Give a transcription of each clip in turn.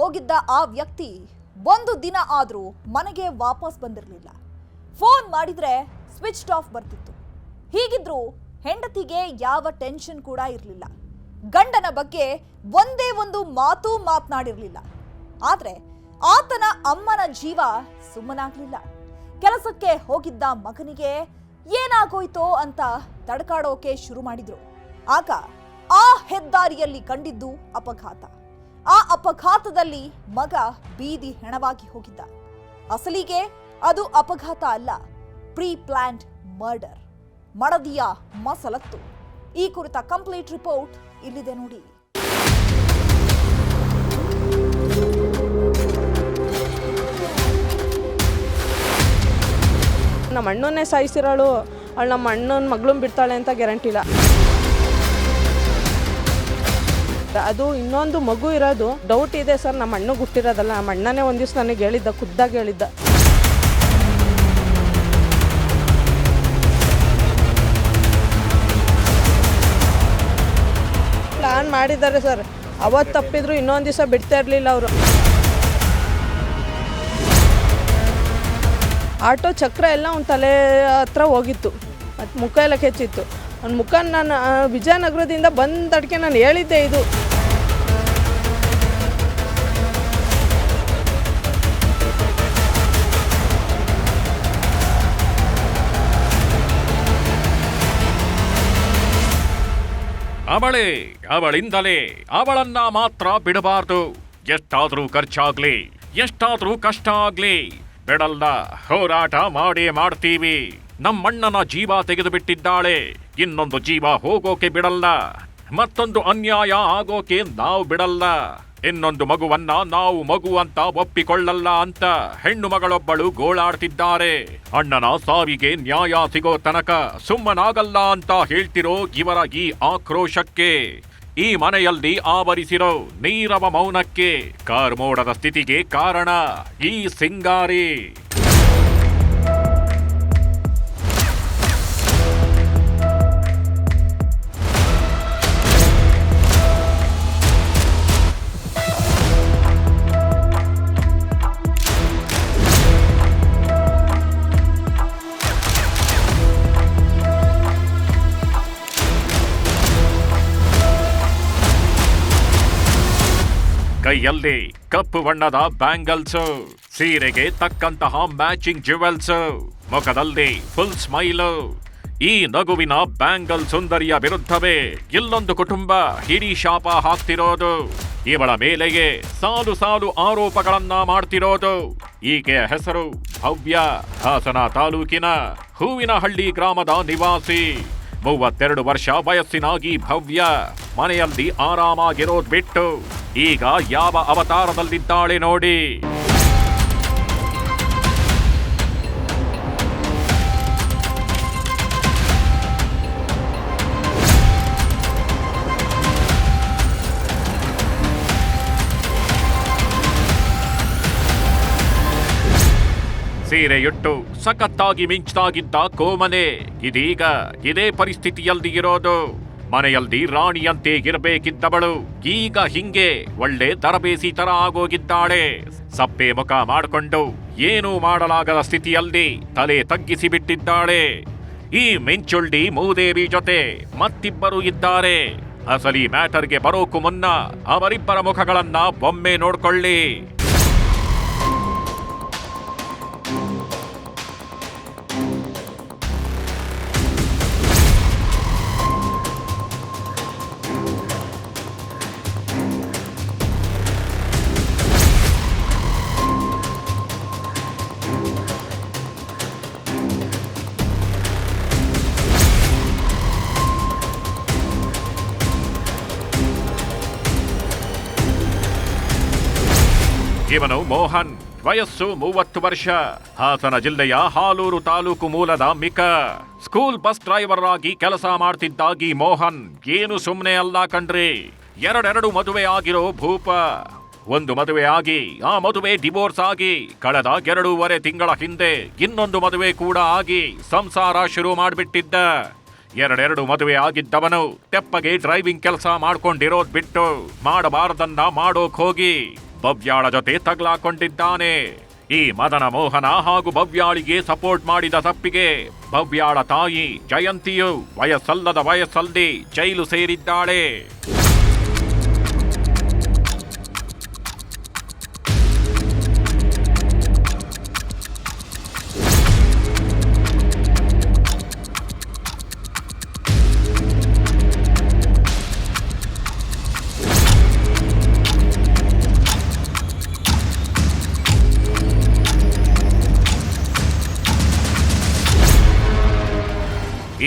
ಹೋಗಿದ್ದ ಆ ವ್ಯಕ್ತಿ ಒಂದು ದಿನ ಆದರೂ ಮನೆಗೆ ವಾಪಸ್ ಬಂದಿರಲಿಲ್ಲ. ಫೋನ್ ಮಾಡಿದ್ರೆ ಸ್ವಿಚ್ ಆಫ್ ಬರ್ತಿತ್ತು. ಹೀಗಿದ್ರೂ ಹೆಂಡತಿಗೆ ಯಾವ ಟೆನ್ಷನ್ ಕೂಡ ಇರಲಿಲ್ಲ. ಗಂಡನ ಬಗ್ಗೆ ಒಂದೇ ಒಂದು ಮಾತು ಮಾತನಾಡಿರಲಿಲ್ಲ. ಆದ್ರೆ ಆತನ ಅಮ್ಮನ ಜೀವ ಸುಮ್ಮನಾಗ್ಲಿಲ್ಲ. ಕೆಲಸಕ್ಕೆ ಹೋಗಿದ್ದ ಮಗನಿಗೆ ಏನಾಗೋಯ್ತೋ ಅಂತ ತಡಕಾಡೋಕೆ ಶುರು ಮಾಡಿದ್ರು. ಆಗ ಆ ಹೆದ್ದಾರಿಯಲ್ಲಿ ಕಂಡಿದ್ದು ಅಪಘಾತ. ಆ ಅಪಘಾತದಲ್ಲಿ ಮಗ ಬೀದಿ ಹೆಣವಾಗಿ ಹೋಗಿದ್ದ. ಅಸಲಿಗೆ ಅದು ಅಪಘಾತ ಅಲ್ಲ, ಪ್ರೀ ಪ್ಲಾನ್ಡ್ ಮರ್ಡರ್, ಮಡದಿಯ ಮಸಲತ್ತು. ಈ ಕುರಿತ ಕಂಪ್ಲೀಟ್ ರಿಪೋರ್ಟ್ ಇಲ್ಲಿದೆ ನೋಡಿ. ನಮ್ಮ ಅಣ್ಣನ್ನೇ ಸಾಯಿಸಿರೋಳು, ಅವಳು ನಮ್ಮ ಅಣ್ಣನ ಮಗಳನ್ನ ಬಿಡ್ತಾಳೆ ಅಂತ ಗ್ಯಾರಂಟಿ ಇಲ್ಲ. ಅದು ಇನ್ನೊಂದು ಮಗು ಇರೋದು ಡೌಟ್ ಇದೆ ಸರ್. ನಮ್ಮ ಅಣ್ಣಗೆ ಹುಟ್ಟಿರೋದಲ್ಲ. ನಮ್ಮ ಅಣ್ಣನೇ ಒಂದು ದಿವಸ ನನಗೆ ಹೇಳಿದ್ದ, ಖುದ್ದಾಗಿ ಹೇಳಿದ್ದ. ಪ್ಲಾನ್ ಮಾಡಿದ್ದಾರೆ ಸರ್. ಅವತ್ತು ತಪ್ಪಿದ್ರು ಇನ್ನೊಂದು ದಿವಸ ಬಿಡ್ತಾ ಇರಲಿಲ್ಲ ಅವರು. ಆಟೋ ಚಕ್ರ ಎಲ್ಲ ಅವ್ನ ತಲೆ ಹತ್ರ ಹೋಗಿತ್ತು, ಮತ್ತು ಮುಖ ಎಲ್ಲ ಕೆಚ್ಚಿತ್ತು. ಅವ್ನ ಮುಖ ನಾನು ವಿಜಯನಗರದಿಂದ ಬಂದಡ್ಕೆ ನಾನು ಹೇಳಿದ್ದೆ ಇದು. ಅವಳಿಂದಲೇ ಅವಳನ್ನ ಮಾತ್ರ ಬಿಡಬಾರ್ದು. ಎಷ್ಟಾದ್ರೂ ಖರ್ಚಾಗ್ಲಿ, ಎಷ್ಟಾದ್ರೂ ಕಷ್ಟ ಆಗ್ಲಿ ಬಿಡಲ್ಲ, ಹೋರಾಟ ಮಾಡೇ ಮಾಡ್ತೀವಿ. ನಮ್ಮಣ್ಣನ ಜೀವ ತೆಗೆದು ಬಿಟ್ಟಿದ್ದಾಳೆ, ಇನ್ನೊಂದು ಜೀವ ಹೋಗೋಕೆ ಬಿಡಲ್ಲ. ಮತ್ತೊಂದು ಅನ್ಯಾಯ ಆಗೋಕೆ ನಾವು ಬಿಡಲ್ಲ. ಇನ್ನೊಂದು ಮಗುವನ್ನ ನಾವು ಮಗು ಅಂತ ಒಪ್ಪಿಕೊಳ್ಳಲ್ಲ ಅಂತ ಹೆಣ್ಣು ಮಗಳೊಬ್ಬಳು ಗೋಳಾಡ್ತಿದ್ದಾರೆ. ಅಣ್ಣನ ಸಾವಿಗೆ ನ್ಯಾಯ ಸಿಗೋ ತನಕ ಸುಮ್ಮನಾಗಲ್ಲ ಅಂತ ಹೇಳ್ತಿರೋ ಇವರ ಈ ಆಕ್ರೋಶಕ್ಕೆ, ಈ ಮನೆಯಲ್ಲಿ ಆವರಿಸಿರೋ ನೀರವ ಮೌನಕ್ಕೆ, ಕಾರ್ಮೋಡದ ಸ್ಥಿತಿಗೆ ಕಾರಣ ಈ ಸಿಂಗಾರಿ. ಕೈಯಲ್ಲಿ ಕಪ್ಪು ಬಣ್ಣದ ಬ್ಯಾಂಗಲ್ಸ್, ಸೀರೆಗೆ ತಕ್ಕಂತಹ ಮ್ಯಾಚಿಂಗ್ ಜ್ಯುವೆಲ್ಸ್, ಮುಖದಲ್ಲಿ ಫುಲ್ ಸ್ಮೈಲು. ಈ ನಗುವಿನ ಬ್ಯಾಂಗಲ್ ಸುಂದರಿಯ ವಿರುದ್ಧವೇ ಇಲ್ಲೊಂದು ಕುಟುಂಬ ಹಿಡಿ ಶಾಪ ಹಾಕ್ತಿರೋದು. ಇವಳ ಮೇಲೆಯೇ ಸಾಲು ಸಾಲು ಆರೋಪಗಳನ್ನ ಮಾಡ್ತಿರೋದು. ಈಕೆಯ ಹೆಸರು ಭವ್ಯ. ಹಾಸನ ತಾಲೂಕಿನ ಹೂವಿನಹಳ್ಳಿ ಗ್ರಾಮದ ನಿವಾಸಿ. 32 ವರ್ಷ ವಯಸ್ಸಿನಾಗಿ ಭವ್ಯ ಮನೆಯಲ್ಲಿ ಆರಾಮಾಗಿರೋದ್ ಬಿಟ್ಟು ಈಗ ಯಾವ ಅವತಾರದಲ್ಲಿದ್ದಾಳೆ ನೋಡಿ. ಸೀರೆಯುಟ್ಟು ಸಖತ್ತಾಗಿ ಮಿಂಚಾಗಿದ್ದ ಕೋಮನೆ ಇದೀಗ ಇದೇ ಪರಿಸ್ಥಿತಿಯಲ್ಲಿ ಇರೋದು. ಮನೆಯಲ್ಲಿ ರಾಣಿಯಂತೆ ಇರಬೇಕಿದ್ದವಳು ಈಗ ಹಿಂಗೆ ಒಳ್ಳೆ ತರಬೇಸಿ ತರ ಆಗೋಗಿದ್ದಾಳೆ. ಸಪ್ಪೆ ಮುಖ ಮಾಡಿಕೊಂಡು ಏನೂ ಮಾಡಲಾಗದ ಸ್ಥಿತಿಯಲ್ಲಿ ತಲೆ ತಗ್ಗಿಸಿ ಬಿಟ್ಟಿದ್ದಾಳೆ. ಈ ಮಿಂಚುಳ್ಳಿ ಮೂದೇವಿ ಜೊತೆ ಮತ್ತಿಬ್ಬರು ಇದ್ದಾರೆ. ಅಸಲಿ ಮ್ಯಾಟರ್ಗೆ ಬರೋಕು ಮುನ್ನ ಅವರಿಬ್ಬರ ಮುಖಗಳನ್ನ ಒಮ್ಮೆ ನೋಡ್ಕೊಳ್ಳಿ. ಇವನು ಮೋಹನ್, ವಯಸ್ಸು 30 ವರ್ಷ. ಹಾಸನ ಜಿಲ್ಲೆಯ ಹಾಲೂರು ತಾಲೂಕು ಮೂಲದ ಮಿಕ. ಸ್ಕೂಲ್ ಬಸ್ ಡ್ರೈವರ್ ಆಗಿ ಕೆಲಸ ಮಾಡ್ತಿದ್ದಾಗಿ ಮೋಹನ್ ಏನು ಸುಮ್ಮನೆ ಅಲ್ಲ ಕಣ್ರಿ. 2 ಮದುವೆ ಆಗಿರೋ ಭೂಪ. ಒಂದು ಮದುವೆ ಆಗಿ ಆ ಮದುವೆ ಡಿವೋರ್ಸ್ ಆಗಿ ಕಳೆದ 2.5 ತಿಂಗಳ ಹಿಂದೆ ಇನ್ನೊಂದು ಮದುವೆ ಕೂಡ ಆಗಿ ಸಂಸಾರ ಶುರು ಮಾಡ್ಬಿಟ್ಟಿದ್ದ. 2 ಮದುವೆ ಆಗಿದ್ದವನು ತೆಪ್ಪಗೆ ಡ್ರೈವಿಂಗ್ ಕೆಲಸ ಮಾಡ್ಕೊಂಡಿರೋದ್ ಬಿಟ್ಟು ಮಾಡಬಾರದನ್ನ ಮಾಡೋಕ್ ಹೋಗಿ ಭವ್ಯಾಳ ಜೊತೆ ತಗ್ಲಾಕೊಂಡಿದ್ದಾನೆ. ಈ ಮದನ ಮೋಹನ ಹಾಗೂ ಭವ್ಯಾಳಿಗೆ ಸಪೋರ್ಟ್ ಮಾಡಿದ ತಪ್ಪಿಗೆ ಭವ್ಯಾಳ ತಾಯಿ ಜಯಂತಿಯು ವಯಸ್ಸಲ್ಲದ ವಯಸ್ಸಲ್ಲಿ ಜೈಲು ಸೇರಿದ್ದಾಳೆ.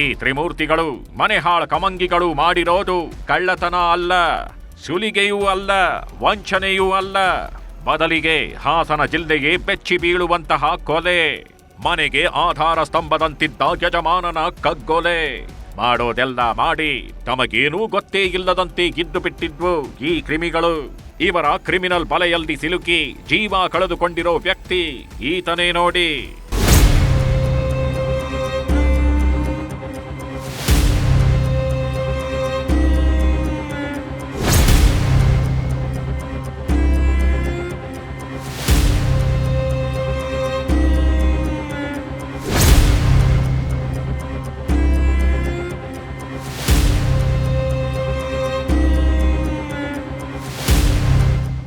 ಈ ತ್ರಿಮೂರ್ತಿಗಳು ಮನೆಹಾಳ ಕಮಂಗಿಗಳು ಮಾಡಿರೋದು ಕಳ್ಳತನ ಅಲ್ಲ, ಸುಲಿಗೆಯೂ ಅಲ್ಲ, ವಂಚನೆಯೂ ಅಲ್ಲ. ಬದಲಿಗೆ ಹಾಸನ ಜಿಲ್ಲೆಗೆ ಬೆಚ್ಚಿ ಬೀಳುವಂತಹ ಕೊಲೆ. ಮನೆಗೆ ಆಧಾರ ಸ್ತಂಭದಂತಿದ್ದ ಯಜಮಾನನ ಕಗ್ಗೊಲೆ. ಮಾಡೋದೆಲ್ಲ ಮಾಡಿ ತಮಗೇನೂ ಗೊತ್ತೇ ಇಲ್ಲದಂತೆ ಗಿದ್ದು ಬಿಟ್ಟಿದ್ವು ಈ ಕ್ರಿಮಿಗಳು. ಇವರ ಕ್ರಿಮಿನಲ್ ಬಲೆಯಲ್ಲಿ ಸಿಲುಕಿ ಜೀವ ಕಳೆದುಕೊಂಡಿರೋ ವ್ಯಕ್ತಿ ಈತನೇ ನೋಡಿ.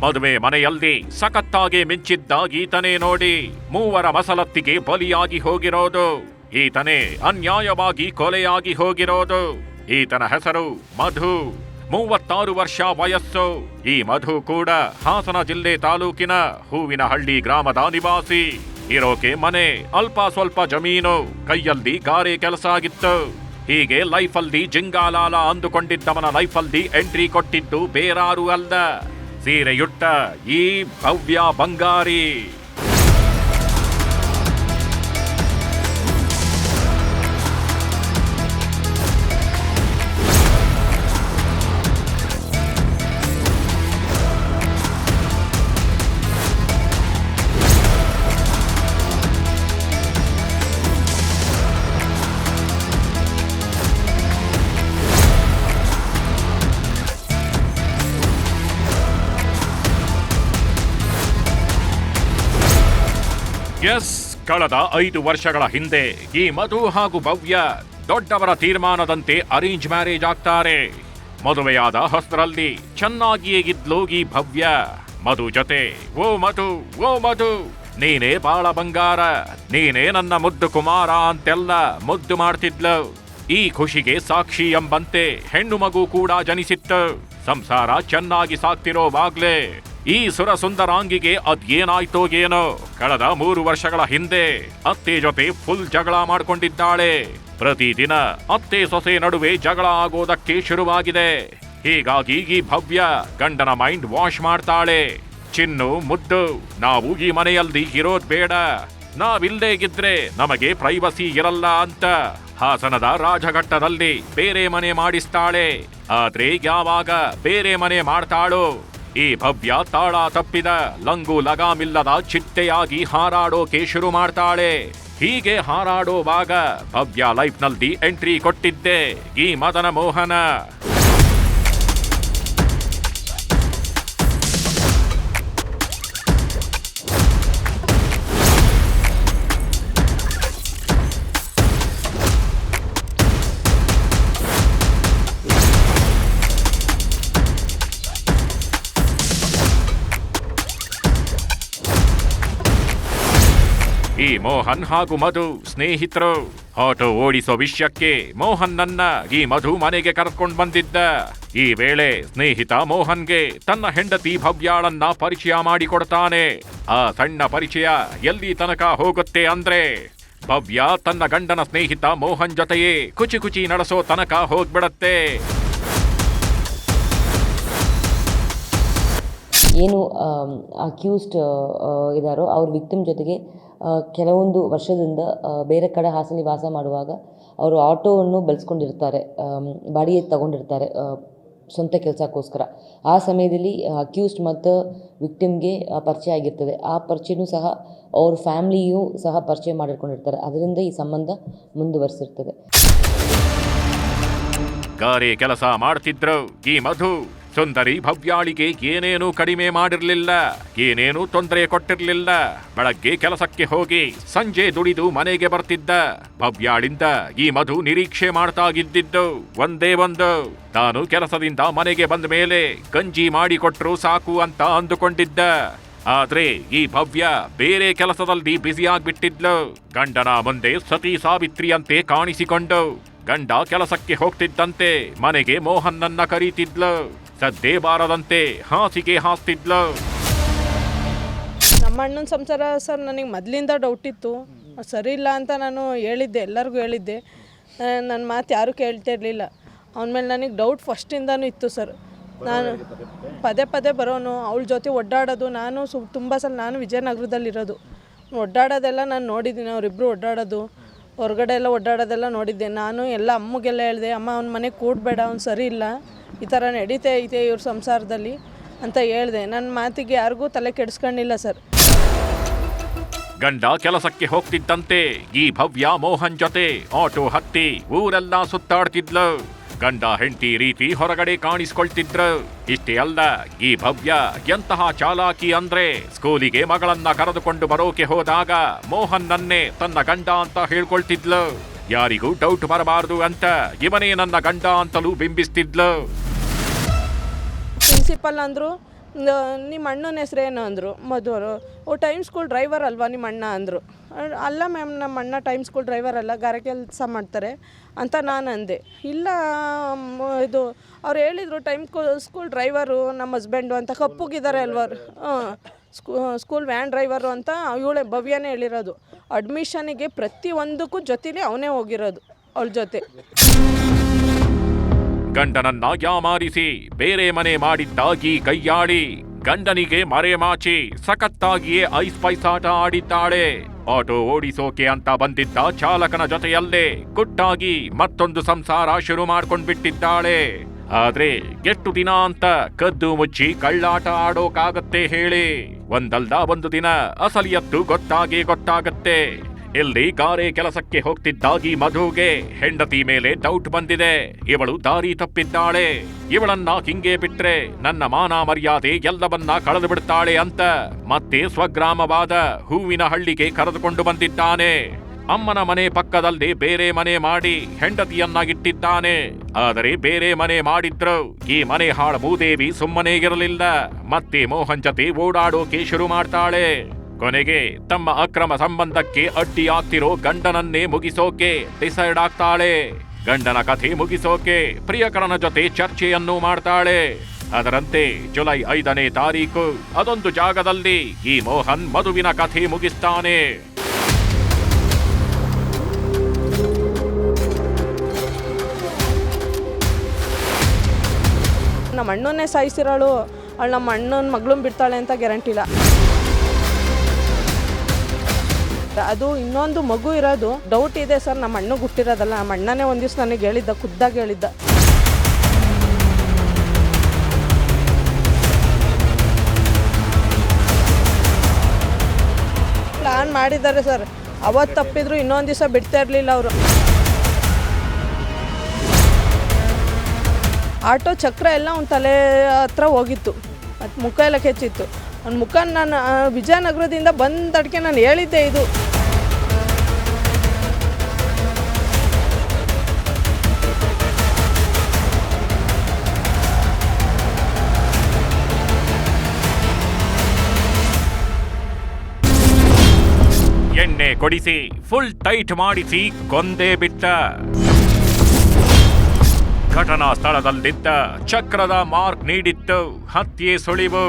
ಮದುವೆ ಮನೆಯಲ್ಲಿ ಸಖತ್ತಾಗಿ ಮಿಂಚಿದ್ದ ಈತನೇ ನೋಡಿ ಮೂವರ ಮಸಲತ್ತಿಗೆ ಬಲಿಯಾಗಿ ಹೋಗಿರೋದು. ಈತನೇ ಅನ್ಯಾಯವಾಗಿ ಕೊಲೆಯಾಗಿ ಹೋಗಿರೋದು. ಈತನ ಹೆಸರು ಮಧು, 36 ವರ್ಷ ವಯಸ್ಸು. ಈ ಮಧು ಕೂಡ ಹಾಸನ ಜಿಲ್ಲೆ ತಾಲೂಕಿನ ಹೂವಿನಹಳ್ಳಿ ಗ್ರಾಮದ ನಿವಾಸಿ. ಇರೋಕೆ ಮನೆ, ಅಲ್ಪ ಸ್ವಲ್ಪ ಜಮೀನು, ಕೈಯಲ್ಲಿ ಗಾರೆ ಕೆಲಸ ಆಗಿತ್ತು. ಹೀಗೆ ಲೈಫಲ್ಲಿ ಜಿಂಗಾಲಾಲ ಅಂದುಕೊಂಡಿದ್ದವನ ಲೈಫಲ್ಲಿ ಎಂಟ್ರಿ ಕೊಟ್ಟಿದ್ದು ಬೇರಾರು ಅಲ್ಲ, ಸೀರೆಯುಟ್ಟ ಈ ಭವ್ಯ ಬಂಗಾರಿ. ಎಸ್, ಕಳೆದ 5 ವರ್ಷಗಳ ಹಿಂದೆ ಈ ಮಧು ಹಾಗೂ ಭವ್ಯ ದೊಡ್ಡವರ ತೀರ್ಮಾನದಂತೆ ಅರೇಂಜ್ ಮ್ಯಾರೇಜ್ ಆಗ್ತಾರೆ. ಮದುವೆಯಾದ ಹೊಸರಲ್ಲಿ ಚೆನ್ನಾಗಿಯೇ ಇದ್ಲು ಈ ಭವ್ಯ. ಮಧು ಜೊತೆ ಓ ಮಧು ನೀನೇ ಬಾಳ ಬಂಗಾರ, ನೀನೇ ನನ್ನ ಮುದ್ದು ಕುಮಾರ ಅಂತೆಲ್ಲ ಮುದ್ದು ಮಾಡ್ತಿದ್ಲು. ಈ ಖುಷಿಗೆ ಸಾಕ್ಷಿ ಎಂಬಂತೆ ಹೆಣ್ಣು ಮಗು ಕೂಡ ಜನಿಸಿತ್ತು. ಸಂಸಾರ ಚೆನ್ನಾಗಿ ಸಾಕ್ತಿರೋವಾಗ್ಲೇ ಈ ಸುರಸುಂದರಾಂಗಿಗೆ ಅದೇನಾಯ್ತೋ ಏನೋ ಕಳೆದ 3 ವರ್ಷಗಳ ಹಿಂದೆ ಅತ್ತೆ ಜೊತೆ ಫುಲ್ ಜಗಳ ಮಾಡ್ಕೊಂಡಿದ್ದಾಳೆ. ಪ್ರತಿದಿನ ಅತ್ತೆ ಸೊಸೆ ನಡುವೆ ಜಗಳ ಆಗೋದಕ್ಕೆ ಶುರುವಾಗಿದೆ. ಹೀಗಾಗಿ ಈ ಭವ್ಯ ಗಂಡನ ಮೈಂಡ್ ವಾಶ್ ಮಾಡ್ತಾಳೆ. ಚಿನ್ನು ಮುದ್ದು, ನಾವು ಈ ಮನೆಯಲ್ಲಿ ಇರೋದ್ ಬೇಡ, ನಾವಿಲ್ಲೇ ಇದ್ರೆ ನಮಗೆ ಪ್ರೈವಸಿ ಇರಲ್ಲ ಅಂತ ಹಾಸನದ ರಾಜಘಟ್ಟದಲ್ಲಿ ಬೇರೆ ಮನೆ ಮಾಡಿಸ್ತಾಳೆ. ಆದ್ರೆ ಯಾವಾಗ ಬೇರೆ ಮನೆ ಮಾಡ್ತಾಳೋ ಈ ಭವ್ಯ ತಾಳ ತಪ್ಪಿದ ಲಂಗು ಲಗಾಮಿಲ್ಲದ ಚಿಟ್ಟೆಯಾಗಿ ಹಾರಾಡೋಕೆ ಶುರು ಮಾಡ್ತಾಳೆ. ಹೀಗೆ ಹಾರಾಡೋವಾಗ ಭವ್ಯ ಲೈಫ್ನಲ್ಲಿ ಎಂಟ್ರಿ ಕೊಟ್ಟಿದ್ದೆ ಈ ಮದನ ಮೋಹನ. ಈ ಮೋಹನ್ ಹಾಗೂ ಮಧು ಸ್ನೇಹಿತರು. ಆಟೋ ಓಡಿಸೋ ವಿಷಯಕ್ಕೆ ಮೋಹನ್ನನ್ನ ಈ ಮಧು ಮನೆಗೆ ಕರ್ಕೊಂಡು ಬಂದಿದ್ದ. ಈ ವೇಳೆ ಸ್ನೇಹಿತ ಮೋಹನ್ಗೆ ತನ್ನ ಹೆಂಡತಿ ಭವ್ಯಾಳನ್ನ ಪರಿಚಯ ಮಾಡಿಕೊಡ್ತಾನೆ. ಆ ಸಣ್ಣ ಪರಿಚಯ ಎಲ್ಲಿ ತನಕ ಹೋಗುತ್ತೆ ಅಂದ್ರೆ ಭವ್ಯ ತನ್ನ ಗಂಡನ ಸ್ನೇಹಿತ ಮೋಹನ್ ಜೊತೆಯೇ ಕುಚಿ ನಡೆಸೋ ತನಕ ಹೋಗ್ಬಿಡತ್ತೆ. ಏನು ಅಕ್ಯೂಸ್ಡ್ ಇದ್ದಾರೋ ಅವ್ರ ವಿಕ್ಟಿಮ್ ಜೊತೆಗೆ ಕೆಲವೊಂದು ವರ್ಷದಿಂದ ಬೇರೆ ಕಡೆ ಹಾಸನ ವಾಸ ಮಾಡುವಾಗ ಅವರು ಆಟೋವನ್ನು ಬಳಸ್ಕೊಂಡಿರ್ತಾರೆ, ಬಾಡಿಗೆ ತಗೊಂಡಿರ್ತಾರೆ ಸ್ವಂತ ಕೆಲಸಕ್ಕೋಸ್ಕರ. ಆ ಸಮಯದಲ್ಲಿ ಅಕ್ಯೂಸ್ಡ್ ಮತ್ತು ವಿಕ್ಟಿಮ್ಗೆ ಪರಿಚಯ ಆಗಿರ್ತದೆ. ಆ ಪರಿಚಯನೂ ಸಹ ಅವ್ರ ಫ್ಯಾಮ್ಲಿಯೂ ಸಹ ಪರಿಚಯ ಮಾಡಿಕೊಂಡಿರ್ತಾರೆ. ಅದರಿಂದ ಈ ಸಂಬಂಧ ಮುಂದುವರಿಸಿರ್ತದೆ. ಗಾರೆ ಕೆಲಸ ಮಾಡ್ತಿದ್ರು ಈ ಮಧು ಸುಂದರಿ ಭವ್ಯಾಳಿಗೆ ಏನೇನೂ ಕಡಿಮೆ ಮಾಡಿರ್ಲಿಲ್ಲ, ಏನೇನೂ ತೊಂದರೆ ಕೊಟ್ಟಿರ್ಲಿಲ್ಲ. ಬೆಳಗ್ಗೆ ಕೆಲಸಕ್ಕೆ ಹೋಗಿ ಸಂಜೆ ದುಡಿದು ಮನೆಗೆ ಬರ್ತಿದ್ದ ಭವ್ಯಾಳಿಂದ ಈ ಮಧು ನಿರೀಕ್ಷೆ ಮಾಡ್ತಾ ಇದ್ದಿದ್ದು ಒಂದೇ ಒಂದು, ತಾನು ಕೆಲಸದಿಂದ ಮನೆಗೆ ಬಂದ ಮೇಲೆ ಗಂಜಿ ಮಾಡಿಕೊಟ್ರು ಸಾಕು ಅಂತ ಅಂದುಕೊಂಡಿದ್ದ. ಆದ್ರೆ ಈ ಭವ್ಯ ಬೇರೆ ಕೆಲಸದಲ್ಲಿ ಬ್ಯುಸಿ ಆಗ್ಬಿಟ್ಟಿದ್ಲು. ಗಂಡನ ಮುಂದೆ ಸತಿ ಸಾವಿತ್ರಿಯಂತೆ ಕಾಣಿಸಿಕೊಂಡು ಗಂಡ ಕೆಲಸಕ್ಕೆ ಹೋಗ್ತಿದ್ದಂತೆ ಮನೆಗೆ ಮೋಹನ್ನನ್ನ ಕರೀತಿದ್ಲು. ಸದ್ದೇ ಬಾರದಂತೆ ಹಾಸಿಗೆ ಹಾಸ್ತಿದ್ಲು. ನಮ್ಮ ಅಣ್ಣನ ಸಂಸಾರ ಸರ್ ನನಗೆ ಮೊದಲಿಂದ ಡೌಟ್ ಇತ್ತು, ಸರಿ ಇಲ್ಲ ಅಂತ ನಾನು ಹೇಳಿದ್ದೆ, ಎಲ್ಲರಿಗೂ ಹೇಳಿದ್ದೆ. ನನ್ನ ಮಾತು ಯಾರೂ ಕೇಳ್ತಾ ಇರಲಿಲ್ಲ. ಅವನ ಮೇಲೆ ನನಗೆ ಡೌಟ್ ಫಸ್ಟಿಂದನೂ ಇತ್ತು ಸರ್. ನಾನು ಪದೇ ಪದೇ ಬರೋನು, ಅವಳ ಜೊತೆ ಒಡ್ಡಾಡೋದು. ನಾನು ತುಂಬ ಸಲ ನಾನು ವಿಜಯನಗರದಲ್ಲಿರೋದು, ಒಡ್ಡಾಡೋದೆಲ್ಲ ನಾನು ನೋಡಿದ್ದೀನಿ. ಅವರಿಬ್ಬರು ಒಡ್ಡಾಡೋದು, ಹೊರಗಡೆ ಎಲ್ಲ ಒಡ್ಡಾಡೋದೆಲ್ಲ ನೋಡಿದ್ದೆ. ನಾನು ಎಲ್ಲ ಅಮ್ಮಗೆಲ್ಲ ಹೇಳಿದೆ, ಅಮ್ಮ ಅವ್ನ ಮನೆಗೆ ಕೂಡಬೇಡ, ಅವ್ನು ಸರಿ ಇಲ್ಲ, ಈ ಥರ ನಡೀತಾ ಐತೆ ಇವ್ರ ಸಂಸಾರದಲ್ಲಿ ಅಂತ ಹೇಳಿದೆ. ನನ್ನ ಮಾತಿಗೆ ಯಾರಿಗೂ ತಲೆ ಕೆಡಿಸ್ಕೊಂಡಿಲ್ಲ ಸರ್. ಗಂಡ ಕೆಲಸಕ್ಕೆ ಹೋಗ್ತಿದ್ದಂತೆ ಈ ಭವ್ಯ ಮೋಹನ್ ಜೊತೆ ಆಟೋ ಹತ್ತಿ ಊರೆಲ್ಲ ಸುತ್ತಾಡ್ತಿದ್ಲು. ಗಂಡ ಹೆಂಡತಿ ರೀತಿ ಹೊರಗಡೆ ಕಾಣಿಸ್ಕೊಳ್ತಿದ್ರು. ಇಷ್ಟೇ ಅಲ್ಲ, ಈ ಭವ್ಯ ಎಂತಹ ಚಾಲಾಕಿ ಅಂದ್ರೆ ಸ್ಕೂಲಿಗೆ ಮಗಳನ್ನ ಕರೆದುಕೊಂಡು ಬರೋಕೆ ಹೋದಾಗ ಮೋಹನ್ನನ್ನೇ ತನ್ನ ಗಂಡ ಅಂತ ಹೇಳ್ಕೊಳ್ತಿದ್ಲು. ಯಾರಿಗೂ ಡೌಟ್ ಬರಬಾರದು ಅಂತ ಇವನೇ ನನ್ನ ಗಂಡ ಅಂತಲೂ ಬಿಂಬಿಸ್ತಿದ್ಲು. ಪ್ರಿನ್ಸಿಪಲ್ ಅಂದರು, ನಿಮ್ಮ ಅಣ್ಣನ ಹೆಸ್ರೇನು ಅಂದರು. ಮಧುವರು, ಟೈಮ್ ಸ್ಕೂಲ್ ಡ್ರೈವರ್ ಅಲ್ವಾ ನಿಮ್ಮ ಅಣ್ಣ ಅಂದರು. ಅಲ್ಲ ಮ್ಯಾಮ್, ನಮ್ಮ ಅಣ್ಣ ಟೈಮ್ ಸ್ಕೂಲ್ ಡ್ರೈವರ್ ಅಲ್ಲ, ಗಾರೆ ಕೆಲಸ ಮಾಡ್ತಾರೆ ಅಂತ ನಾನು ಅಂದೆ. ಇಲ್ಲ ಇದು ಅವ್ರು ಹೇಳಿದರು ಟೈಮ್ ಸ್ಕೂಲ್ ಡ್ರೈವರು ನಮ್ಮ ಹಸ್ಬೆಂಡು ಅಂತ, ಕಪ್ಪುಗಿದ್ದಾರೆ ಅಲ್ವರು, ಸ್ಕೂಲ್ ವ್ಯಾನ್ ಡ್ರೈವರು ಅಂತ ಇವಳೆ ಭವ್ಯನೇ ಹೇಳಿರೋದು. ಅಡ್ಮಿಷನಿಗೆ ಪ್ರತಿಯೊಂದಕ್ಕೂ ಜೊತೆಲಿ ಅವನೇ ಹೋಗಿರೋದು ಅವಳ ಜೊತೆ. ಗಂಡನನ್ನ ಯಾಮಾರಿಸಿ ಬೇರೆ ಮನೆ ಮಾಡಿದ್ದಾಗಿ ಕೈಯಾಡಿ ಗಂಡನಿಗೆ ಮರೆಮಾಚಿ ಸಖತ್ತಾಗಿಯೇ ಐಸ್ ಪೈಸಾಟ ಆಡಿದ್ದಾಳೆ. ಆಟೋ ಓಡಿಸೋಕೆ ಅಂತ ಬಂದಿದ್ದ ಚಾಲಕನ ಜೊತೆಯಲ್ಲೇ ಗುಟ್ಟಾಗಿ ಮತ್ತೊಂದು ಸಂಸಾರ ಶುರು ಮಾಡ್ಕೊಂಡ್ಬಿಟ್ಟಿದ್ದಾಳೆ. ಆದ್ರೆ ಎಷ್ಟು ದಿನ ಅಂತ ಕದ್ದು ಮುಚ್ಚಿ ಕಳ್ಳಾಟ ಆಡೋಕಾಗತ್ತೆ ಹೇಳಿ? ಒಂದಲ್ದ ಒಂದು ದಿನ ಅಸಲಿಯತ್ತು ಗೊತ್ತಾಗತ್ತೆ. ಇಲ್ಲಿ ಗಾರೆ ಕೆಲಸಕ್ಕೆ ಹೋಗ್ತಿದ್ದಾಗಿ ಮಧುಗೆ ಹೆಂಡತಿ ಮೇಲೆ ಡೌಟ್ ಬಂದಿದೆ. ಇವಳು ದಾರಿ ತಪ್ಪಿದ್ದಾಳೆ, ಇವಳನ್ನ ಹಿಂಗೆ ಬಿಟ್ರೆ ನನ್ನ ಮಾನ ಮರ್ಯಾದೆ ಎಲ್ಲವನ್ನ ಕಳೆದು ಬಿಡ್ತಾಳೆ ಅಂತ ಮತ್ತೆ ಸ್ವಗ್ರಾಮವಾದ ಹೂವಿನ ಹಳ್ಳಿಗೆ ಕರೆದುಕೊಂಡು ಬಂದಿದ್ದಾನೆ. ಅಮ್ಮನ ಮನೆ ಪಕ್ಕದಲ್ಲಿ ಬೇರೆ ಮನೆ ಮಾಡಿ ಹೆಂಡತಿಯನ್ನಾಗಿಟ್ಟಿದ್ದಾನೆ. ಆದರೆ ಬೇರೆ ಮನೆ ಮಾಡಿದ್ರು ಈ ಮನೆ ಹಾಳ ಭೂದೇವಿ ಸುಮ್ಮನೆ ಇರಲಿಲ್ಲ. ಮತ್ತೆ ಮೋಹನ್ ಜೊತೆ ಓಡಾಡೋಕೆ ಶುರು ಮಾಡ್ತಾಳೆ. ಕೊನೆಗೆ ತಮ್ಮ ಅಕ್ರಮ ಸಂಬಂಧಕ್ಕೆ ಅಡ್ಡಿಯಾಗ್ತಿರೋ ಗಂಡನನ್ನೇ ಮುಗಿಸೋಕೆ ಡಿಸೈಡ್ ಆಗ್ತಾಳೆ. ಗಂಡನ ಕಥೆ ಮುಗಿಸೋಕೆ ಪ್ರಿಯಕರನ ಜೊತೆ ಚರ್ಚೆಯನ್ನು ಮಾಡ್ತಾಳೆ. ಅದರಂತೆ ಜುಲೈ 5ನೇ ತಾರೀಕು ಅದೊಂದು ಜಾಗದಲ್ಲಿ ಈ ಮೋಹನ್ ಮಧುವಿನ ಕಥೆ ಮುಗಿಸ್ತಾನೆ. ನಮ್ಮ ಅಣ್ಣನ್ನೇ ಸಾಯಿಸಿರೋಳು, ಅವಳು ನಮ್ಮ ಅಣ್ಣನ ಮಗಳನ್ನ ಬಿಡ್ತಾಳೆ ಅಂತ ಗ್ಯಾರಂಟಿ ಇಲ್ಲ. ಅದು ಇನ್ನೊಂದು ಮಗು ಇರೋದು ಡೌಟ್ ಇದೆ ಸರ್. ನಮ್ಮ ಅಣ್ಣಗೆ ಹುಟ್ಟಿರೋದಲ್ಲ, ನಮ್ಮ ಅಣ್ಣನೇ ಒಂದು ದಿವಸ ನನಗೆ ಹೇಳಿದ್ದ, ಖುದ್ದಾಗಿ ಹೇಳಿದ್ದ. ಪ್ಲಾನ್ ಮಾಡಿದ್ದಾರೆ ಸರ್. ಅವತ್ತು ತಪ್ಪಿದ್ರು ಇನ್ನೊಂದು ದಿವಸ ಬಿಡ್ತಾ ಇರಲಿಲ್ಲ ಅವರು. ಆಟೋ ಚಕ್ರ ಎಲ್ಲ ಅವ್ನ ತಲೆ ಹತ್ರ ಹೋಗಿತ್ತು, ಮತ್ತು ಮುಖ ಎಲ್ಲ ಕೆಚ್ಚಿತ್ತು. ಅವ್ನ ಮುಖ ನಾನು ವಿಜಯನಗರದಿಂದ ಬಂದಡ್ಕೆ ನಾನು ಹೇಳಿದ್ದೆ ಇದು. ಎಣ್ಣೆ ಕೊಡಿಸಿ ಫುಲ್ ಟೈಟ್ ಮಾಡಿಸಿ ಕೊಂದೇ ಬಿಟ್ಟ. ಘಟನಾ ಸ್ಥಳದಲ್ಲಿದ್ದ ಚಕ್ರದ ಮಾರ್ಕ್ ನೀಡಿತ್ತು ಹತ್ಯೆ ಸುಳಿವು.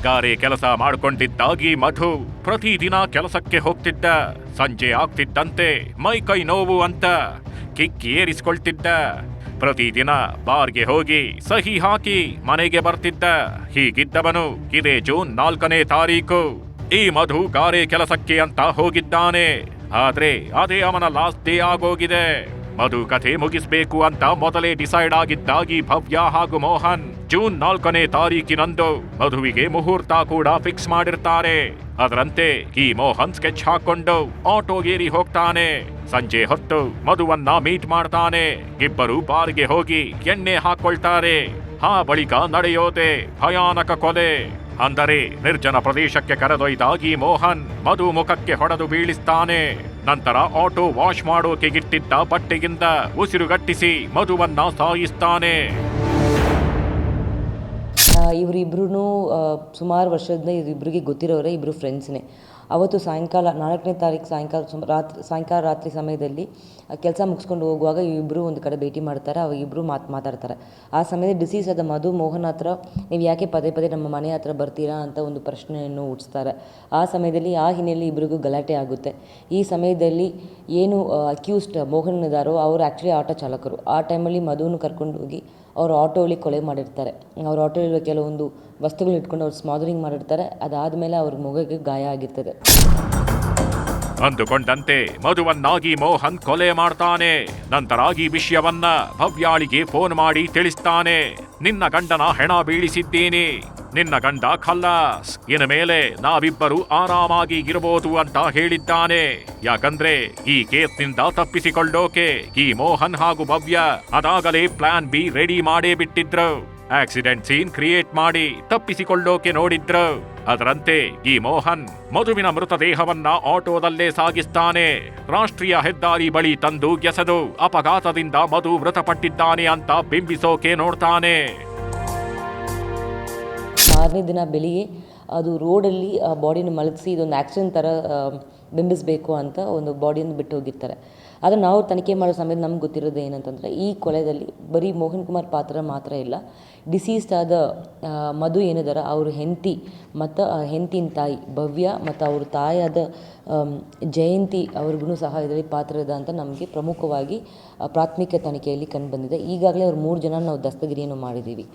ಗಾರೆ ಕೆಲಸ ಮಾಡಿಕೊಂಡಿದ್ದಾಗಿ ಮಧು ಪ್ರತಿದಿನ ಕೆಲಸಕ್ಕೆ ಹೋಗ್ತಿದ್ದ. ಸಂಜೆ ಆಗ್ತಿದ್ದಂತೆ ಮೈ ಕೈ ನೋವು ಅಂತ ಕಿಕ್ಕೇರಿಸಿಕೊಳ್ತಿದ್ದ. ಪ್ರತಿದಿನ ಬಾರ್ಗೆ ಹೋಗಿ ಸಹಿ ಹಾಕಿ ಮನೆಗೆ ಬರ್ತಿದ್ದ. ಹೀಗಿದ್ದವನು ಇದೇ ಜೂನ್ 4ನೇ ತಾರೀಕು ಈ ಮಧು ಗಾರೆ ಕೆಲಸಕ್ಕೆ ಅಂತ ಹೋಗಿದ್ದಾನೆ. ಆದ್ರೆ ಅದೇ ಅವನ ಲಾಸ್ಟ್ ಡೇ ಆಗೋಗಿದೆ. ಮಧು ಕಥೆ ಮುಗಿಸ್ಬೇಕು ಅಂತ ಮೊದಲೇ ಡಿಸೈಡ್ ಆಗಿದ್ದ ಈ ಭವ್ಯ ಹಾಗೂ ಮೋಹನ್ ಜೂನ್ 4ನೇ ತಾರೀಕಿನಂದು ಮಧುವಿಗೆ ಮುಹೂರ್ತ ಕೂಡ ಫಿಕ್ಸ್ ಮಾಡಿರ್ತಾರೆ. ಅದರಂತೆ ಈ ಮೋಹನ್ ಸ್ಕೆಚ್ ಹಾಕೊಂಡು ಆಟೋ ಏರಿ ಹೋಗ್ತಾನೆ. ಸಂಜೆ ಹೊತ್ತು ಮಧುವನ್ನ ಮೀಟ್ ಮಾಡ್ತಾನೆ. ಇಬ್ಬರು ಬಾರ್ಗೆ ಹೋಗಿ ಎಣ್ಣೆ ಹಾಕೊಳ್ತಾರೆ. ಆ ಬಳಿಕ ನಡೆಯೋದೆ ಭಯಾನಕ ಕೊಲೆ. ಅಂದರೆ ನಿರ್ಜನ ಪ್ರದೇಶಕ್ಕೆ ಕರೆದೊಯ್ದ ಈ ಮೋಹನ್ ಮಧು ಮುಖಕ್ಕೆ ಹೊಡೆದು ಬೀಳಿಸ್ತಾನೆ. ನಂತರ ಆಟೋ ವಾಶ್ ಮಾಡೋಕೆ ಇಟ್ಟಿದ್ದ ಬಟ್ಟೆಯಿಂದ ಉಸಿರುಗಟ್ಟಿಸಿ ಮಧುವನ್ನ ಸಾಯಿಸ್ತಾನೆ. ಇವರಿಬ್ರು ಸುಮಾರು ವರ್ಷದಿಂದ ಇವರಿಬ್ಬರಿಗೆ ಗೊತ್ತಿರೋರೆ, ಇಬ್ಬರು ಫ್ರೆಂಡ್ಸ್ನೇ. ಅವತ್ತು ಸಾಯಂಕಾಲ 4ನೇ ತಾರೀಕು ಸಾಯಂಕಾಲ ರಾತ್ರಿ ಸಮಯದಲ್ಲಿ ಕೆಲಸ ಮುಗಿಸ್ಕೊಂಡು ಹೋಗುವಾಗ ಇಬ್ಬರು ಒಂದು ಕಡೆ ಭೇಟಿ ಮಾಡ್ತಾರೆ. ಅವಾಗ ಇಬ್ಬರು ಮಾತಾಡ್ತಾರೆ. ಆ ಸಮಯದಲ್ಲಿ ಡಿಸೀಸ್ ಆದ ಮಧು ಮೋಹನ್ ಹತ್ರ ನೀವು ಯಾಕೆ ಪದೇ ಪದೇ ನಮ್ಮ ಮನೆ ಹತ್ರ ಬರ್ತೀರಾ ಅಂತ ಒಂದು ಪ್ರಶ್ನೆಯನ್ನು ಹುಟ್ಟಿಸ್ತಾರೆ. ಆ ಸಮಯದಲ್ಲಿ ಆ ಹಿನ್ನೆಲೆಯಲ್ಲಿ ಇಬ್ಬರಿಗೂ ಗಲಾಟೆ ಆಗುತ್ತೆ. ಈ ಸಮಯದಲ್ಲಿ ಏನು ಅಕ್ಯೂಸ್ಡ್ ಮೋಹನ್ ಇದ್ದಾರೋ ಅವರು ಆ್ಯಕ್ಚುಲಿ ಆಟೋ ಚಾಲಕರು. ಆ ಟೈಮಲ್ಲಿ ಮಧುವನ್ನು ಕರ್ಕೊಂಡು ಹೋಗಿ ಅವರು ಆಟೋಲಿ ಕೊಲೆ ಮಾಡಿರ್ತಾರೆ. ಅವ್ರ ಆಟೋಲಿರುವ ಕೆಲವೊಂದು ವಸ್ತುಗಳು ಇಟ್ಕೊಂಡು ಅವ್ರು ಸ್ಮಾದರಿಂಗ್ ಮಾಡಿರ್ತಾರೆ. ಅದಾದಮೇಲೆ ಅವ್ರ ಮುಖಕ್ಕೆ ಗಾಯ ಆಗಿರ್ತದೆ. ಅಂದುಕೊಂಡಂತೆ ಮಧುವನ್ನಾಗಿ ಮೋಹನ್ ಕೊಲೆ ಮಾಡ್ತಾನೆ. ನಂತರ ಈ ವಿಷಯವನ್ನ ಭವ್ಯಾಳಿಗೆ ಫೋನ್ ಮಾಡಿ ತಿಳಿಸ್ತಾನೆ. ನಿನ್ನ ಗಂಡನ ಹೆಣ ಬೀಳಿಸಿದ್ದೀನಿ, ನಿನ್ನ ಗಂಡ ಖಲ್ಲಾಸ್, ಇನ್ನು ಮೇಲೆ ನಾವಿಬ್ಬರು ಆರಾಮಾಗಿ ಇರಬಹುದು ಅಂತ ಹೇಳಿದ್ದಾನೆ. ಯಾಕಂದ್ರೆ ಈ ಕೇಸ್ನಿಂದ ತಪ್ಪಿಸಿಕೊಳ್ಳೋಕೆ ಈ ಮೋಹನ್ ಹಾಗೂ ಭವ್ಯ ಅದಾಗಲೇ ಪ್ಲಾನ್ ಬಿ ರೆಡಿ ಮಾಡೇ ಬಿಟ್ಟಿದ್ರು. ಆಕ್ಸಿಡೆಂಟ್ ಸೀನ್ ಕ್ರಿಯೇಟ್ ಮಾಡಿ ತಪ್ಪಿಸಿಕೊಳ್ಳೋಕೆ ನೋಡಿದ್ರು. ಅದರಂತೆ ಈ ಮೋಹನ್ ಮಧುವಿನ ಮೃತದೇಹವನ್ನ ಆಟೋದಲ್ಲೇ ಸಾಗಿಸ್ತಾನೆ. ರಾಷ್ಟ್ರೀಯ ಹೆದ್ದಾರಿ ಬಳಿ ತಂದು ಎಸೆದು ಅಪಘಾತದಿಂದ ಮಧು ಮೃತಪಟ್ಟಿದ್ದಾನೆ ಅಂತ ಬಿಂಬಿಸೋಕೆ ನೋಡ್ತಾನೆ. 6ನೇ ದಿನ ಬೆಳಿಗ್ಗೆ ಅದು ರೋಡಲ್ಲಿ ಆ ಬಾಡಿನ ಮಲಗಿಸಿ ಇದೊಂದು ಆಕ್ಸಿಡೆಂಟ್ ಥರ ಬಿಂಬಿಸಬೇಕು ಅಂತ ಒಂದು ಬಾಡಿಯನ್ನು ಬಿಟ್ಟು ಹೋಗಿರ್ತಾರೆ. ಆದರೆ ನಾವು ತನಿಖೆ ಮಾಡೋ ಸಮಯದಲ್ಲಿ ನಮ್ಗೆ ಗೊತ್ತಿರೋದು ಏನಂತಂದರೆ ಈ ಕೊಲೆಯಲ್ಲಿ ಬರೀ ಮೋಹನ್ ಕುಮಾರ್ ಪಾತ್ರ ಮಾತ್ರ ಇಲ್ಲ, ಡಿಸೀಸ್ಡ್ ಆದ ಮಧು ಏನಿದಾರ ಅವ್ರ ಹೆಂಡತಿ ಮತ್ತು ಹೆಂಡತಿನ ತಾಯಿ ಭವ್ಯ ಮತ್ತು ಅವ್ರ ತಾಯಿಯಾದ ಜಯಂತಿ ಅವ್ರಿಗೂ ಸಹ ಇದರಲ್ಲಿ ಪಾತ್ರ ಇದೆ ಅಂತ ನಮಗೆ ಪ್ರಮುಖವಾಗಿ ಪ್ರಾಥಮಿಕ ತನಿಖೆಯಲ್ಲಿ ಕಂಡುಬಂದಿದೆ. ಈಗಾಗಲೇ ಅವ್ರು 3 ಜನ ನಾವು ದಸ್ತಗಿರಿಯನ್ನು ಮಾಡಿದ್ದೀವಿ.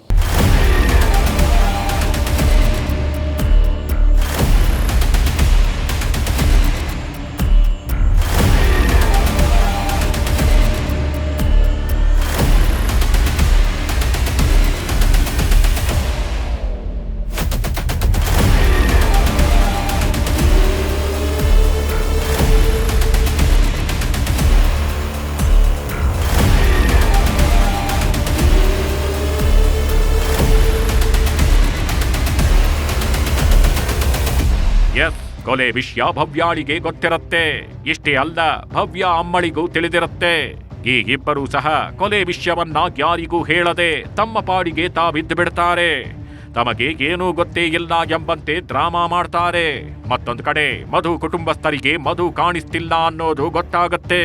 ಕೊಲೆ ವಿಷಯ ಭವ್ಯಾಳಿಗೆ ಗೊತ್ತಿರುತ್ತೆ. ಇಷ್ಟೇ ಅಲ್ಲ, ಭವ್ಯ ಅಮ್ಮಳಿಗೂ ತಿಳಿದಿರುತ್ತೆ. ಈಗಿಬ್ಬರೂ ಸಹ ಕೊಲೆ ವಿಷಯವನ್ನ ಯಾರಿಗೂ ಹೇಳದೆ ತಮ್ಮ ಪಾಡಿಗೆ ತಾವಿದ್ದು ಬಿಡ್ತಾರೆ. ತಮಗೆ ಏನೂ ಗೊತ್ತೇ ಇಲ್ಲ ಎಂಬಂತೆ ಡ್ರಾಮಾ ಮಾಡ್ತಾರೆ. ಮತ್ತೊಂದು ಕಡೆ ಮಧು ಕುಟುಂಬಸ್ಥರಿಗೆ ಮಧು ಕಾಣಿಸ್ತಿಲ್ಲ ಅನ್ನೋದು ಗೊತ್ತಾಗುತ್ತೆ.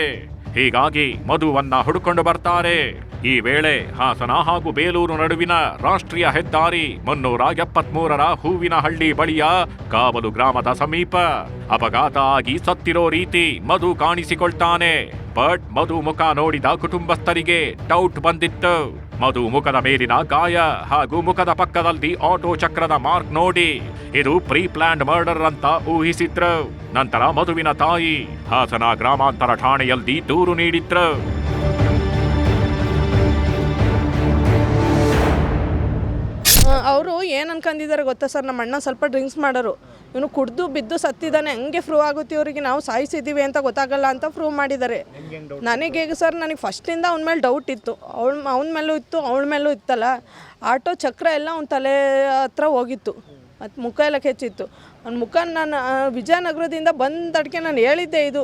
ಹೀಗಾಗಿ ಮಧುವನ್ನ ಹುಡುಕೊಂಡು ಬರ್ತಾರೆ. ಈ ವೇಳೆ ಹಾಸನ ಹಾಗೂ ಬೇಲೂರು ನಡುವಿನ ರಾಷ್ಟ್ರೀಯ ಹೆದ್ದಾರಿ 373ರ ಹೂವಿನಹಳ್ಳಿ ಬಳಿಯ ಕಾವಲು ಗ್ರಾಮದ ಸಮೀಪ ಅಪಘಾತ ಆಗಿ ಸತ್ತಿರೋ ರೀತಿ ಮಧು ಕಾಣಿಸಿಕೊಳ್ತಾನೆ. ಬಟ್ ಮಧು ಮುಖ ನೋಡಿದ ಕುಟುಂಬಸ್ಥರಿಗೆ ಡೌಟ್ ಬಂದಿತ್ತು. ಮಧು ಮುಖದ ಮೇಲಿನ ಗಾಯ ಹಾಗೂ ಮುಖದ ಪಕ್ಕದಲ್ಲಿ ಆಟೋ ಚಕ್ರದ ಮಾರ್ಕ್ ನೋಡಿ ಇದು ಪ್ರೀ ಪ್ಲಾನ್ಡ್ ಮರ್ಡರ್ ಅಂತ ಊಹಿಸಿದ್ರು. ನಂತರ ಮಧುವಿನ ತಾಯಿ ಹಾಸನ ಗ್ರಾಮಾಂತರ ಠಾಣೆಯಲ್ಲಿ ದೂರು ನೀಡಿದ್ರು. ಅವರು ಏನು ಅನ್ಕೊಂಡಿದ್ದಾರೆ ಗೊತ್ತಾ ಸರ್, ನಮ್ಮ ಅಣ್ಣ ಸ್ವಲ್ಪ ಡ್ರಿಂಕ್ಸ್ ಮಾಡೋರು, ಇವನು ಕುಡ್ದು ಬಿದ್ದು ಸತ್ತಿದ್ದಾನೆ, ಹಂಗೆ ಪ್ರೂವ್ ಆಗುತ್ತೆ ಇವರಿಗೆ ನಾವು ಸಾಯಿಸಿದ್ದೀವಿ ಅಂತ ಗೊತ್ತಾಗಲ್ಲ ಅಂತ ಪ್ರೂವ್ ಮಾಡಿದ್ದಾರೆ. ನನಗೆ ಸರ್ ನನಗೆ ಫಸ್ಟಿಂದ ಅವನ ಮೇಲೆ ಡೌಟ್ ಇತ್ತು. ಅವನ ಮೇಲೂ ಇತ್ತು, ಅವಳ ಮೇಲೂ ಇತ್ತಲ್ಲ. ಆಟೋ ಚಕ್ರ ಎಲ್ಲ ಅವ್ನ ತಲೆ ಹತ್ರ ಹೋಗಿತ್ತು, ಮತ್ತು ಮುಖ ಎಲ್ಲ ಕೆಚ್ಚಿತ್ತು. ಅವ್ನ ಮುಖ ನಾನು ವಿಜಯನಗರದಿಂದ ಬಂದಡ್ಕೆ ನಾನು ಹೇಳಿದ್ದೆ, ಇದು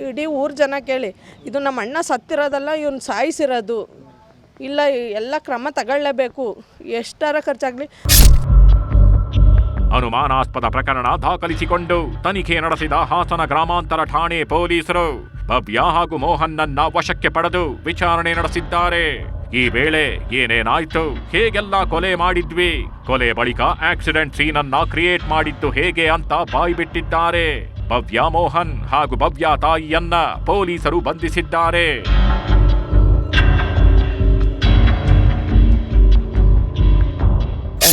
ಇಡೀ ಊರು ಜನ ಕೇಳಿ, ಇದು ನಮ್ಮ ಅಣ್ಣ ಸತ್ತಿರೋದಲ್ಲ, ಇವನು ಸಾಯಿಸಿರೋದು, ಇಲ್ಲ ಎಲ್ಲ ಕ್ರಮ ತಗೊಳ್ಳೇಬೇಕು, ಎಷ್ಟರ ಖರ್ಚಾಗಲಿ. ಅನುಮಾನಾಸ್ಪದ ಪ್ರಕರಣ ದಾಖಲಿಸಿಕೊಂಡು ತನಿಖೆ ನಡೆಸಿದ ಹಾಸನ ಗ್ರಾಮಾಂತರ ಠಾಣೆ ಪೊಲೀಸರು ಭವ್ಯ ಹಾಗೂ ಮೋಹನ್ನನ್ನ ವಶಕ್ಕೆ ಪಡೆದು ವಿಚಾರಣೆ ನಡೆಸಿದ್ದಾರೆ. ಈ ವೇಳೆ ಏನೇನಾಯ್ತು, ಹೇಗೆಲ್ಲ ಕೊಲೆ ಮಾಡಿದ್ವಿ, ಕೊಲೆ ಬಳಿಕ ಆಕ್ಸಿಡೆಂಟ್ ಸೀನ್ ಅನ್ನ ಕ್ರಿಯೇಟ್ ಮಾಡಿದ್ದು ಹೇಗೆ ಅಂತ ಬಾಯ್ಬಿಟ್ಟಿದ್ದಾರೆ. ಭವ್ಯ ಮೋಹನ್ ಹಾಗೂ ಭವ್ಯ ತಾಯಿಯನ್ನ ಪೊಲೀಸರು ಬಂಧಿಸಿದ್ದಾರೆ.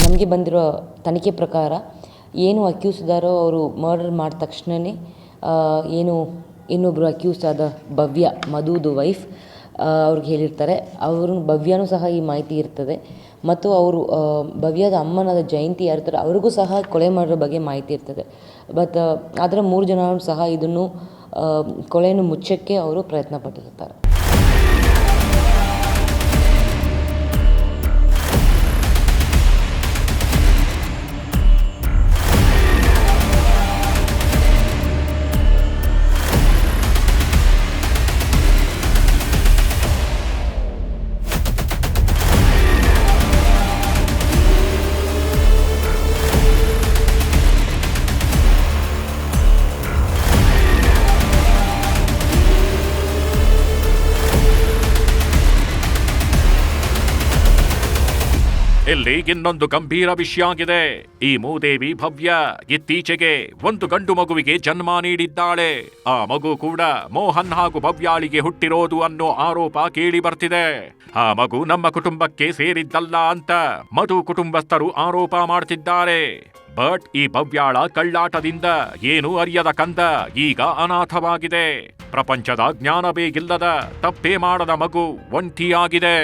ನಮಗೆ ಬಂದಿರೋ ತನಿಖೆ ಪ್ರಕಾರ ಏನು ಅಕ್ಯೂಸ್ ಇದ್ದಾರೋ ಅವರು ಮರ್ಡರ್ ಮಾಡಿದ ತಕ್ಷಣವೇ ಏನು ಇನ್ನೊಬ್ಬರು ಅಕ್ಯೂಸ್ ಆದ ಭವ್ಯ, ಮಧುದು ವೈಫ್, ಅವ್ರಿಗೆ ಹೇಳಿರ್ತಾರೆ. ಭವ್ಯನೂ ಸಹ ಈ ಮಾಹಿತಿ ಇರ್ತದೆ. ಮತ್ತು ಅವರು ಭವ್ಯದ ಅಮ್ಮನಾದ ಜಯಂತಿ ಯಾರಿರ್ತಾರೆ ಅವ್ರಿಗೂ ಸಹ ಕೊಲೆ ಮಾಡಿರೋ ಬಗ್ಗೆ ಮಾಹಿತಿ ಇರ್ತದೆ. ಬಟ್ ಆದರೆ 3 ಜನರು ಸಹ ಇದನ್ನು ಕೊಲೆಯನ್ನು ಮುಚ್ಚಕ್ಕೆ ಅವರು ಪ್ರಯತ್ನ ಪಟ್ಟಿರ್ತಾರೆ. ಇಲ್ಲಿ ಇನ್ನೊಂದು ಗಂಭೀರ ವಿಷಯ ಆಗಿದೆ. ಈ ಮೂದೇವಿ ಭವ್ಯ ಇತ್ತೀಚೆಗೆ ಒಂದು ಗಂಡು ಮಗುವಿಗೆ ಜನ್ಮ ನೀಡಿದ್ದಾಳೆ. ಆ ಮಗು ಕೂಡ ಮೋಹನ್ ಹಾಗೂ ಭವ್ಯಾಳಿಗೆ ಹುಟ್ಟಿರೋದು ಅನ್ನೋ ಆರೋಪ ಕೇಳಿ ಬರ್ತಿದೆ. ಆ ಮಗು ನಮ್ಮ ಕುಟುಂಬಕ್ಕೆ ಸೇರಿದ್ದಲ್ಲ ಅಂತ ಮಧು ಕುಟುಂಬಸ್ಥರು ಆರೋಪ ಮಾಡ್ತಿದ್ದಾರೆ. ಬಟ್ ಈ ಭವ್ಯಾಳ ಕಳ್ಳಾಟದಿಂದ ಏನು ಅರಿಯದ ಕಂದ ಈಗ ಅನಾಥವಾಗಿದೆ. ಪ್ರಪಂಚದ ಜ್ಞಾನವೇ ಇಲ್ಲದ ತಪ್ಪೇ ಮಾಡದ ಮಗು ಒಂಟಿಯಾಗಿದೆ.